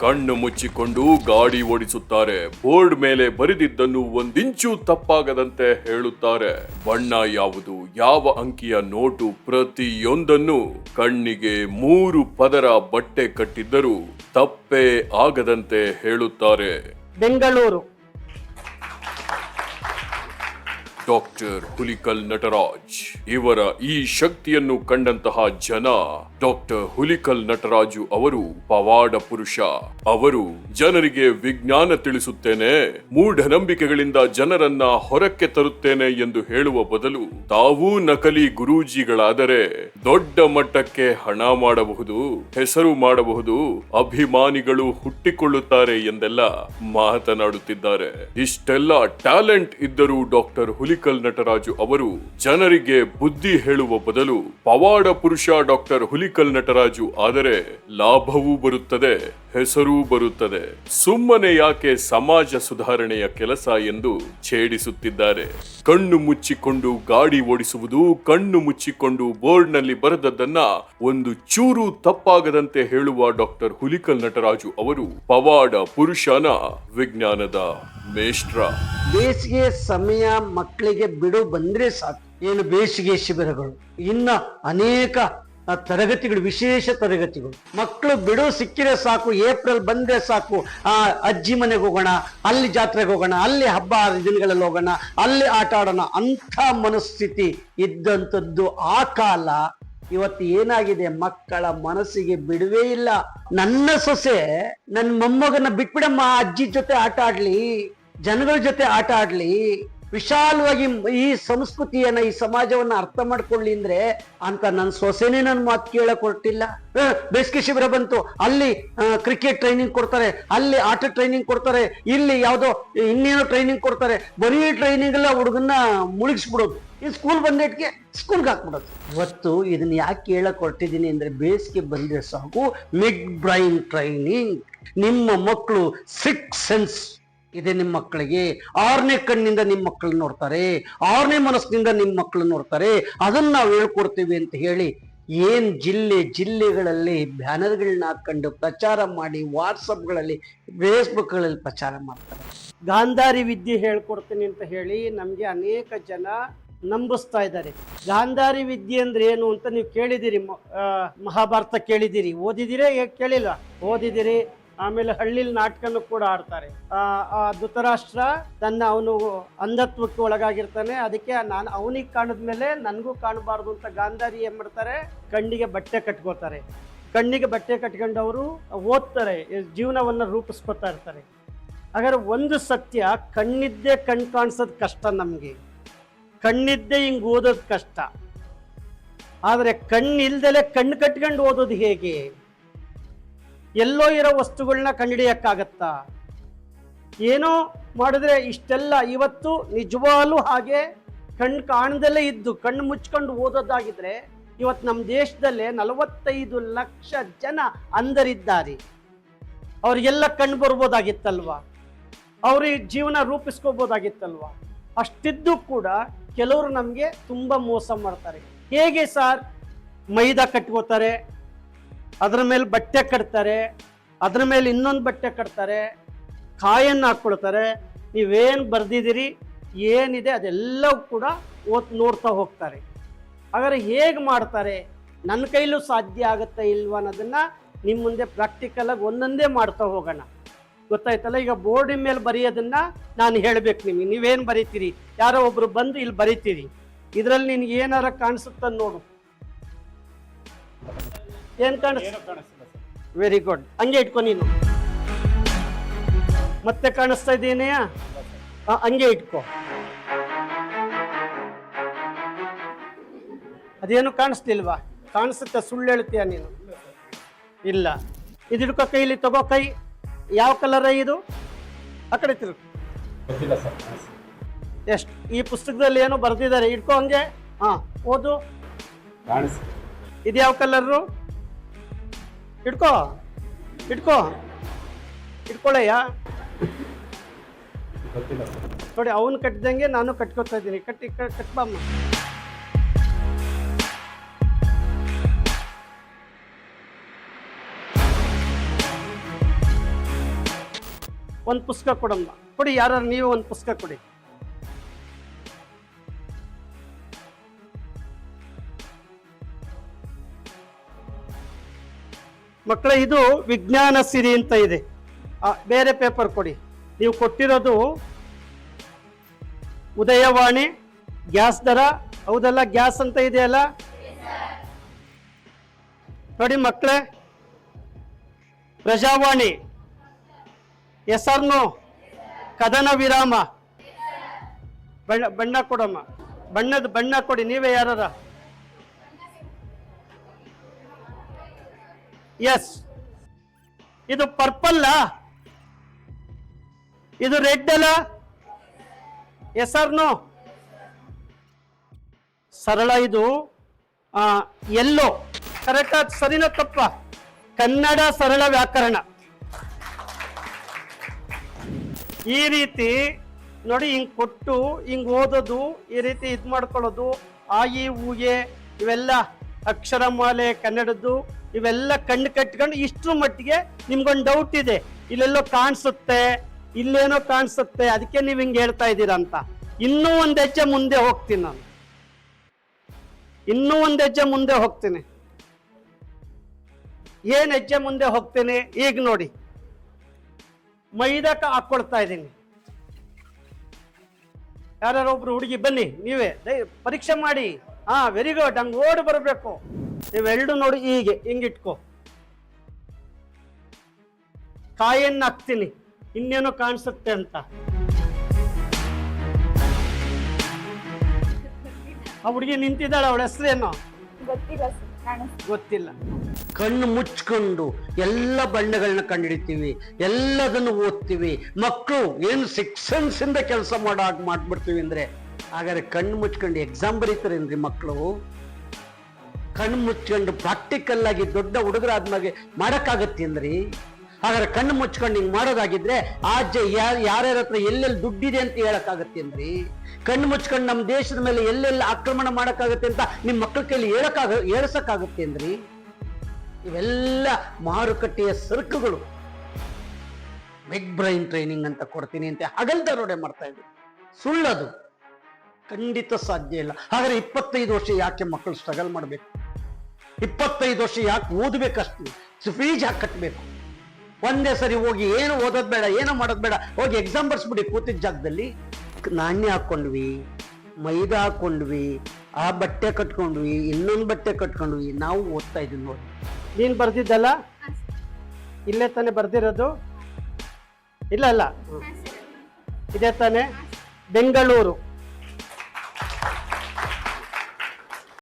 ಕಣ್ಣು ಮುಚ್ಚಿಕೊಂಡು ಗಾಡಿ ಓಡಿಸುತ್ತಾರೆ. ಬೋರ್ಡ್ ಮೇಲೆ ಬರೆದಿದ್ದನ್ನು ಒಂದಿಂಚು ತಪ್ಪಾಗದಂತೆ ಹೇಳುತ್ತಾರೆ. ಬಣ್ಣ ಯಾವುದು, ಯಾವ ಅಂಕಿಯ ನೋಟು ಪ್ರತಿಯೊಂದನ್ನು ಕಣ್ಣಿಗೆ 3 ಪದರ ಬಟ್ಟೆ ಕಟ್ಟಿದ್ದರೂ ತಪ್ಪೇ ಆಗದಂತೆ ಹೇಳುತ್ತಾರೆ. ಬೆಂಗಳೂರು. ಡಾಕ್ಟರ್ ಹುಲಿಕಲ್ ನಟರಾಜ್ ಇವರ ಈ ಶಕ್ತಿಯನ್ನು ಕಂಡಂತಹ ಜನ ಡಾಕ್ಟರ್ ಹುಲಿಕಲ್ ನಟರಾಜು ಅವರು ಪವಾಡ ಪುರುಷ. ಅವರು ಜನರಿಗೆ ವಿಜ್ಞಾನ ತಿಳಿಸುತ್ತೇನೆ, ಮೂಢನಂಬಿಕೆಗಳಿಂದ ಜನರನ್ನ ಹೊರಕ್ಕೆ ತರುತ್ತೇನೆ ಎಂದು ಹೇಳುವ ಬದಲು ತಾವೂ ನಕಲಿ ಗುರೂಜಿಗಳಾದರೆ ದೊಡ್ಡ ಮಟ್ಟಕ್ಕೆ ಹಣ ಮಾಡಬಹುದು, ಹೆಸರು ಮಾಡಬಹುದು, ಅಭಿಮಾನಿಗಳು ಹುಟ್ಟಿಕೊಳ್ಳುತ್ತಾರೆ ಎಂದೆಲ್ಲ ಮಾತನಾಡುತ್ತಿದ್ದಾರೆ. ಇಷ್ಟೆಲ್ಲ ಟ್ಯಾಲೆಂಟ್ ಇದ್ದರೂ ಡಾಕ್ಟರ್ ಹುಲಿಕಲ್ ನಟರಾಜು ಅವರು ಜನರಿಗೆ ಬುದ್ಧಿ ಹೇಳುವ ಬದಲು ಪವಾಡ ಪುರುಷ ಡಾಕ್ಟರ್ ಹುಲಿಕಲ್ ನಟರಾಜು ಆದರೆ ಲಾಭವೂ ಬರುತ್ತದೆ, ಹೆಸರೂ ಬರುತ್ತದೆ. ಸುಮ್ಮನೆ ಯಾಕೆ ಸಮಾಜ ಸುಧಾರಣೆಯ ಕೆಲಸ ಎಂದು ಛೇಡಿಸುತ್ತಿದ್ದಾರೆ. ಕಣ್ಣು ಮುಚ್ಚಿಕೊಂಡು ಗಾಡಿ ಓಡಿಸುವುದು, ಕಣ್ಣು ಮುಚ್ಚಿಕೊಂಡು ಬೋರ್ಡ್ ನಲ್ಲಿ ಬರೆದದ್ದನ್ನ ಒಂದು ಚೂರು ತಪ್ಪಾಗದಂತೆ ಹೇಳುವ ಡಾಕ್ಟರ್ ಹುಲಿಕಲ್ ನಟರಾಜು ಅವರು ಪವಾಡ ಪುರುಷನ ವಿಜ್ಞಾನದ ಮೇಷ್ಟ್ರ. ಬೇಸಿಗೆ ಸಮಯ ಮಕ್ಕಳಿಗೆ ಬಿಡು ಬಂದ್ರೆ ಸಾಕು. ಏನು ಬೇಸಿಗೆ ಶಿಬಿರಗಳು, ಇನ್ನ ಅನೇಕ ತರಗತಿಗಳು, ವಿಶೇಷ ತರಗತಿಗಳು. ಮಕ್ಕಳು ಬಿಡು ಸಿಕ್ಕಿದ್ರೆ ಸಾಕು, ಏಪ್ರಿಲ್ ಬಂದ್ರೆ ಸಾಕು, ಅಜ್ಜಿ ಮನೆಗೆ ಹೋಗೋಣ, ಅಲ್ಲಿ ಜಾತ್ರೆಗೆ ಹೋಗೋಣ, ಅಲ್ಲಿ ಹಬ್ಬ ದಿನಗಳಲ್ಲಿ ಹೋಗೋಣ, ಅಲ್ಲಿ ಆಟ ಆಡೋಣ ಅಂತ ಮನಸ್ಥಿತಿ ಇದ್ದಂಥದ್ದು ಆ ಕಾಲ. ಇವತ್ತು ಏನಾಗಿದೆ, ಮಕ್ಕಳ ಮನಸ್ಸಿಗೆ ಬಿಡುವೇ ಇಲ್ಲ. ನನ್ನ ಸೊಸೆ ನನ್ನ ಮೊಮ್ಮಗನ ಬಿಟ್ಬಿಡಮ್ಮ, ಅಜ್ಜಿ ಜೊತೆ ಆಟ ಆಡ್ಲಿ, ಜನಗಳ ಜೊತೆ ಆಟ ಆಡ್ಲಿ, ವಿಶಾಲವಾಗಿ ಈ ಸಂಸ್ಕೃತಿಯನ್ನ, ಈ ಸಮಾಜವನ್ನ ಅರ್ಥ ಮಾಡ್ಕೊಳ್ಳಿ ಅಂದ್ರೆ ಅಂತ ನನ್ನ ಸೊಸೆನೇ ನನ್ನ ಮಾತು ಕೇಳಕ್ ಹೊರಟಿಲ್ಲ. ಬೇಸಿಗೆ ಶಿಬಿರ ಬಂತು, ಅಲ್ಲಿ ಕ್ರಿಕೆಟ್ ಟ್ರೈನಿಂಗ್ ಕೊಡ್ತಾರೆ, ಅಲ್ಲಿ ಆಟ ಟ್ರೈನಿಂಗ್ ಕೊಡ್ತಾರೆ, ಇಲ್ಲಿ ಯಾವ್ದೋ ಇನ್ನೇನೋ ಟ್ರೈನಿಂಗ್ ಕೊಡ್ತಾರೆ. ಬರೀ ಟ್ರೈನಿಂಗ್ ಎಲ್ಲ ಹುಡುಗನ್ನ ಮುಳುಗಿಸ್ಬಿಡೋದು, ಈ ಸ್ಕೂಲ್ ಬಂದೇಟ್ಗೆ ಸ್ಕೂಲ್ಗೆ ಹಾಕ್ಬಿಡೋದು. ಇವತ್ತು ಇದನ್ನ ಯಾಕೆ ಕೇಳಕ್ ಹೊರಟಿದ್ದೀನಿ ಅಂದ್ರೆ, ಬೇಸಿಗೆ ಬಂದ್ರೆ ಸಾಕು ಮಿಡ್ ಬ್ರೈನ್ ಟ್ರೈನಿಂಗ್. ನಿಮ್ಮ ಮಕ್ಕಳು 6th ಸೆನ್ಸ್ ಇದೆ ನಿಮ್ಮ ಮಕ್ಕಳಿಗೆ. 6ನೇ ಕಣ್ಣಿಂದ ನಿಮ್ಮ ಮಕ್ಕಳು ನೋಡ್ತಾರೆ, 6ನೇ ಮನಸ್ಸಿನಿಂದ ನಿಮ್ಮ ಮಕ್ಕಳು ನೋಡ್ತಾರೆ. ಅದನ್ನ ನಾವು ಹೇಳ್ಕೊಡ್ತೀವಿ ಅಂತ ಹೇಳಿ ಏನ್ ಜಿಲ್ಲೆಗಳಲ್ಲಿ ಬ್ಯಾನರ್ಗಳನ್ನ ಹಾಕೊಂಡು ಪ್ರಚಾರ ಮಾಡಿ, ವಾಟ್ಸಪ್ಗಳಲ್ಲಿ, ಫೇಸ್ಬುಕ್ಗಳಲ್ಲಿ ಪ್ರಚಾರ ಮಾಡ್ತಾರೆ. ಗಾಂಧಾರಿ ವಿದ್ಯೆ ಹೇಳ್ಕೊಡ್ತೀನಿ ಅಂತ ಹೇಳಿ ನಮ್ಗೆ ಅನೇಕ ಜನ ನಂಬಿಸ್ತಾ ಇದ್ದಾರೆ. ಗಾಂಧಾರಿ ವಿದ್ಯೆ ಅಂದ್ರೆ ಏನು ಅಂತ ನೀವು ಕೇಳಿದಿರಿ, ಮಹಾಭಾರತ ಕೇಳಿದಿರಿ, ಓದಿದಿರೇ? ಕೇಳಿಲ್ಲ, ಓದಿದಿರಿ. ಆಮೇಲೆ ಹಳ್ಳಿಲಿ ನಾಟಕನೂ ಕೂಡ ಆಡ್ತಾರೆ. ಧೃತರಾಷ್ಟ್ರ ಅವನು ಅಂಧತ್ವಕ್ಕೆ ಒಳಗಾಗಿರ್ತಾನೆ, ಅದಕ್ಕೆ ನಾನು ಅವನಿಗೆ ಕಾಣಿದ್ಮೇಲೆ ನನಗೂ ಕಾಣಬಾರ್ದು ಅಂತ ಗಾಂಧಾರಿ ಏನ್ ಮಾಡ್ತಾರೆ, ಕಣ್ಣಿಗೆ ಬಟ್ಟೆ ಕಟ್ಕೋತಾರೆ. ಕಣ್ಣಿಗೆ ಬಟ್ಟೆ ಕಟ್ಕೊಂಡವರು ಓದ್ತಾರೆ, ಜೀವನವನ್ನ ರೂಪಿಸ್ಕೊತಾ ಇರ್ತಾರೆ. ಹಾಗಾದ್ರೆ ಒಂದು ಸತ್ಯ, ಕಣ್ಣಿದ್ದೇ ಕಣ್ ಕಾಣಿಸೋದು ಕಷ್ಟ ನಮ್ಗೆ, ಕಣ್ಣಿದ್ದೇ ಹಿಂಗ್ ಓದೋದು ಕಷ್ಟ. ಆದ್ರೆ ಕಣ್ಣಿಲ್ದಲೆ ಕಣ್ಣು ಕಟ್ಕೊಂಡು ಓದೋದು ಹೇಗೆ? ಎಲ್ಲೋ ಇರೋ ವಸ್ತುಗಳನ್ನ ಕಂಡುಹಿಡಿಯಕ್ಕಾಗತ್ತಾ? ಏನೋ ಮಾಡಿದ್ರೆ ಇಷ್ಟೆಲ್ಲ ಇವತ್ತು ನಿಜವಾಗ್ಲೂ ಹಾಗೆ ಕಣ್ಣು ಕಾಣದಲ್ಲೇ ಇದ್ದು ಕಣ್ಣು ಮುಚ್ಕೊಂಡು ಓದೋದಾಗಿದ್ರೆ ಇವತ್ತು ನಮ್ಮ ದೇಶದಲ್ಲೇ 45 ಲಕ್ಷ ಜನ ಅಂಧರಿದ್ದಾರೆ. ಅವ್ರಿಗೆಲ್ಲ ಕಣ್ಣು ಬರ್ಬೋದಾಗಿತ್ತಲ್ವಾ? ಅವ್ರಿಗೆ ಜೀವನ ರೂಪಿಸ್ಕೋಬೋದಾಗಿತ್ತಲ್ವಾ? ಅಷ್ಟಿದ್ದು ಕೂಡ ಕೆಲವರು ನಮಗೆ ತುಂಬ ಮೋಸ ಮಾಡ್ತಾರೆ. ಹೇಗೆ ಸರ್? ಮೈದಾ ಕಟ್ಕೋತಾರೆ, ಅದರ ಮೇಲೆ ಬಟ್ಟೆ ಕಟ್ತಾರೆ, ಅದರ ಮೇಲೆ ಇನ್ನೊಂದು ಬಟ್ಟೆ ಕಟ್ತಾರೆ, ಕಾಯನ್ನು ಹಾಕ್ಕೊಳ್ತಾರೆ. ನೀವೇನು ಬರ್ದಿದ್ದೀರಿ, ಏನಿದೆ ಅದೆಲ್ಲವೂ ಕೂಡ ನೋಡ್ತಾ ಹೋಗ್ತಾರೆ. ಹಾಗಾದ್ರೆ ಹೇಗೆ ಮಾಡ್ತಾರೆ? ನನ್ನ ಕೈಲೂ ಸಾಧ್ಯ ಆಗುತ್ತಾ ಇಲ್ವಾ ಅನ್ನೋದನ್ನ ನಿಮ್ಮ ಮುಂದೆ ಪ್ರಾಕ್ಟಿಕಲ್ ಆಗಿ ಒಂದೊಂದೇ ಮಾಡ್ತಾ ಹೋಗೋಣ. ಗೊತ್ತಾಯ್ತಲ್ಲ? ಈಗ ಬೋರ್ಡಿನ ಮೇಲೆ ಬರೆಯೋದನ್ನ ನಾನು ಹೇಳ್ಬೇಕು ನಿಮಗೆ. ನೀವೇನು ಬರೀತೀರಿ? ಯಾರೋ ಒಬ್ರು ಬಂದು ಇಲ್ಲಿ ಬರೀತೀರಿ, ಇದರಲ್ಲಿ ನಿನ್ಗೆ ಏನಾರ ಕಾಣಿಸುತ್ತ ನೋಡು. ಏನ್ ಕಾಣಿಸ್ತಿಲ್ಲ? ವೆರಿ ಗುಡ್, ಹಂಗೆ ಇಟ್ಕೊ ನೀನು. ಮತ್ತೆ ಕಾಣಿಸ್ತಾ ಇದ್ದೀನೆಯಾ? ಹಂಗೆ ಇಟ್ಕೋ. ಅದೇನು ಕಾಣಿಸ್ತಿಲ್ವಾ? ಕಾಣಿಸುತ್ತೆ, ಸುಳ್ಳು ಹೇಳ್ತೀಯ ನೀನು? ಇಲ್ಲ. ಇದು ಹಿಡ್ಕೋ, ಕೈಲಿ ತಗೋ. ಕೈ ಯಾವ ಕಲರ್ ಇದು? ಆ ಕಡೆ ತಿರುಗು. ಎಷ್ಟು? ಈ ಪುಸ್ತಕದಲ್ಲಿ ಏನೋ ಬರ್ದಿದ್ದಾರೆ, ಇಟ್ಕೋ ಹಂಗೆ. ಓದು. ಇದು ಯಾವ ಕಲರು? ಇಟ್ಕೋ, ಇಟ್ಕೊಳ್ಳಯ್ಯ. ನೋಡಿ, ಅವನು ಕಟ್ಟಿದಂಗೆ ನಾನು ಕಟ್ಕೊತಾ ಇದ್ದೀನಿ. ಕಟ್ಬಮ್ಮ. ಒಂದು ಪುಸ್ತಕ ಕೊಡಮ್ಮ, ಕೊಡಿ, ಯಾರು ನೀವು ಒಂದು ಪುಸ್ತಕ ಕೊಡಿ. ಮಕ್ಕಳ ಇದು ವಿಜ್ಞಾನ ಸಿರಿ ಅಂತ ಇದೆ. ಬೇರೆ ಪೇಪರ್ ಕೊಡಿ. ನೀವು ಕೊಟ್ಟಿರೋದು ಉದಯವಾಣಿ, ಗ್ಯಾಸ್ ದರ, ಹೌದಲ್ಲ? ಗ್ಯಾಸ್ ಅಂತ ಇದೆಯಲ್ಲ, ನೋಡಿ ಮಕ್ಕಳೇ. ಪ್ರಜಾವಾಣಿ, ಎಸ್ಆರ್ನೋ, ಕದನ ವಿರಾಮ, ಬಣ್ಣ ಕೊಡಮ್ಮ, ಬಣ್ಣ ಕೊಡಿ. ನೀವೇ ಯಾರ? ಎಸ್. ಇದು ಪರ್ಪಲ್, ಇದು ರೆಡ್ ಅಲ್ಲ? ಎಸ್ಆರ್ನೋ? ಸರಳ. ಇದು ಎಲ್ಲೋ. ಕರೆಕ್ಟ್? ಸರಿನ ತಪ್ಪ? ಕನ್ನಡ ಸರಳ ವ್ಯಾಕರಣ. ಈ ರೀತಿ ನೋಡಿ, ಹಿಂಗ್ ಕೊಟ್ಟು ಹಿಂಗ್ ಓದೋದು, ಈ ರೀತಿ ಇದು ಮಾಡ್ಕೊಳ್ಳೋದು, ಆಯಿ ಊಗೆ ಇವೆಲ್ಲ ಅಕ್ಷರಮಾಲೆ ಕನ್ನಡದ್ದು ಇವೆಲ್ಲ ಕಣ್ಣು ಕಟ್ಕೊಂಡು ಇಷ್ಟರ ಮಟ್ಟಿಗೆ ನಿಮ್ಗೊಂದು ಡೌಟ್ ಇದೆ, ಇಲ್ಲೆಲ್ಲೋ ಕಾಣಿಸುತ್ತೆ, ಇಲ್ಲೇನೋ ಕಾಣಿಸುತ್ತೆ, ಅದಕ್ಕೆ ನೀವು ಹಿಂಗೆ ಹೇಳ್ತಾ ಇದ್ದೀರಾ ಅಂತ. ಇನ್ನೂ ಒಂದು ಹೆಜ್ಜೆ ಮುಂದೆ ಹೋಗ್ತೀನಿ ನಾನು, ಇನ್ನೂ ಒಂದು ಹೆಜ್ಜೆ ಮುಂದೆ ಹೋಗ್ತೀನಿ. ಏನ್ ಹೆಜ್ಜೆ ಮುಂದೆ ಹೋಗ್ತೀನಿ ಈಗ ನೋಡಿ. ಮೈದಾಕ ಹಾಕೊಳ್ತಾ ಇದ್ದೀನಿ. ಯಾರೊಬ್ರು ಹುಡುಗಿ ಬನ್ನಿ, ನೀವೇ ಪರೀಕ್ಷೆ ಮಾಡಿ. ಹಾ, ವೆರಿ ಗುಡ್. ಹಂಗೆ ಓಡಿ ಬರಬೇಕು. ನೀವೆರಡು ನೋಡಿ, ಹೀಗೆ ಹಿಂಗಿಟ್ಕೋ. ಕಾಯನ್ನು ಹಾಕ್ತೀನಿ, ಇನ್ನೇನೋ ಕಾಣಿಸುತ್ತೆ ಅಂತ. ಆ ಹುಡುಗಿ ನಿಂತಿದ್ದಾಳೆ, ಅವಳ ಹೆಸರೇನು ಗೊತ್ತಿಲ್ಲ. ಕಣ್ಣು ಮುಚ್ಕೊಂಡು ಎಲ್ಲ ಬಣ್ಣಗಳನ್ನ ಕಂಡುಹಿಡಿತೀವಿ, ಎಲ್ಲದನ್ನು ಓದ್ತೀವಿ. ಮಕ್ಕಳು ಏನು 6 ಸೆನ್ಸ್ ಇಂದ ಕೆಲಸ ಮಾಡ್ಬಿಡ್ತೀವಿ ಅಂದ್ರೆ, ಹಾಗಾದ್ರೆ ಕಣ್ಣು ಮುಚ್ಕೊಂಡು ಎಕ್ಸಾಮ್ ಬರೀತಾರೇನ್ರಿ ಮಕ್ಕಳು? ಕಣ್ಣು ಮುಚ್ಕೊಂಡು ಪ್ರಾಕ್ಟಿಕಲ್ ಆಗಿ ದೊಡ್ಡ ಹುಡುಗರಾದ್ಮೇಲೆ ಮಾಡಕ್ಕಾಗತ್ತೆ ಅಂದ್ರಿ? ಹಾಗಾದ್ರೆ ಕಣ್ಣು ಮುಚ್ಕೊಂಡು ಹಿಂಗ್ ಮಾಡೋದಾಗಿದ್ರೆ ಯಾರ್ಯಾರ ಹತ್ರ ಎಲ್ಲೆಲ್ಲಿ ದುಡ್ಡಿದೆ ಅಂತ ಹೇಳಕ್ಕಾಗತ್ತೆ ಅಂದ್ರಿ? ಕಣ್ಣು ಮುಚ್ಕೊಂಡು ನಮ್ಮ ದೇಶದ ಮೇಲೆ ಎಲ್ಲೆಲ್ಲಿ ಆಕ್ರಮಣ ಮಾಡಕ್ಕಾಗತ್ತೆ ಅಂತ ನಿಮ್ಮ ಮಕ್ಕಳ ಕೈಲಿ ಹೇಳಸಕ್ಕಾಗತ್ತೆ ಅಂದ್ರಿ? ಇವೆಲ್ಲ ಮಾರುಕಟ್ಟೆಯ ಸರಕುಗಳು. ಬಿಗ್ ಬ್ರೈನ್ ಟ್ರೈನಿಂಗ್ ಅಂತ ಕೊಡ್ತೀನಿ ಅಂತ ಹಗಲ್ದರೋಡೆ ಮಾಡ್ತಾ ಇದ್ರು. ಸುಳ್ಳದು, ಖಂಡಿತ ಸಾಧ್ಯ ಇಲ್ಲ. ಹಾಗಾದ್ರೆ 25 ವರ್ಷ ಯಾಕೆ ಮಕ್ಕಳು ಸ್ಟ್ರಗಲ್ ಮಾಡಬೇಕು? 25 ವರ್ಷ ಯಾಕೆ ಓದಬೇಕಷ್ಟು? ಫೀಸ್ ಯಾಕೆ ಕಟ್ಟಬೇಕು? ಒಂದೇ ಸರಿ ಹೋಗಿ ಏನು ಓದೋದ್ ಬೇಡ, ಏನೋ ಮಾಡೋದ್ ಬೇಡ, ಹೋಗಿ ಎಕ್ಸಾಮ್ ಬರ್ಸ್ಬಿಡಿ ಕೂತಿದ್ದ ಜಾಗದಲ್ಲಿ. ನಾಣ್ಯ ಹಾಕೊಂಡ್ವಿ, ಮೈದಾ ಹಾಕೊಂಡ್ವಿ, ಆ ಬಟ್ಟೆ ಕಟ್ಕೊಂಡ್ವಿ, ಇನ್ನೊಂದು ಬಟ್ಟೆ ಕಟ್ಕೊಂಡ್ವಿ, ನಾವು ಓದ್ತಾ ಇದೀವಿ ನೋಡಿ. ನೀನ್ ಬರ್ದಿದ್ದಲ್ಲ, ಇಲ್ಲೇ ತಾನೇ ಬರ್ದಿರೋದು? ಇಲ್ಲ, ಇದೇ ತಾನೇ? ಬೆಂಗಳೂರು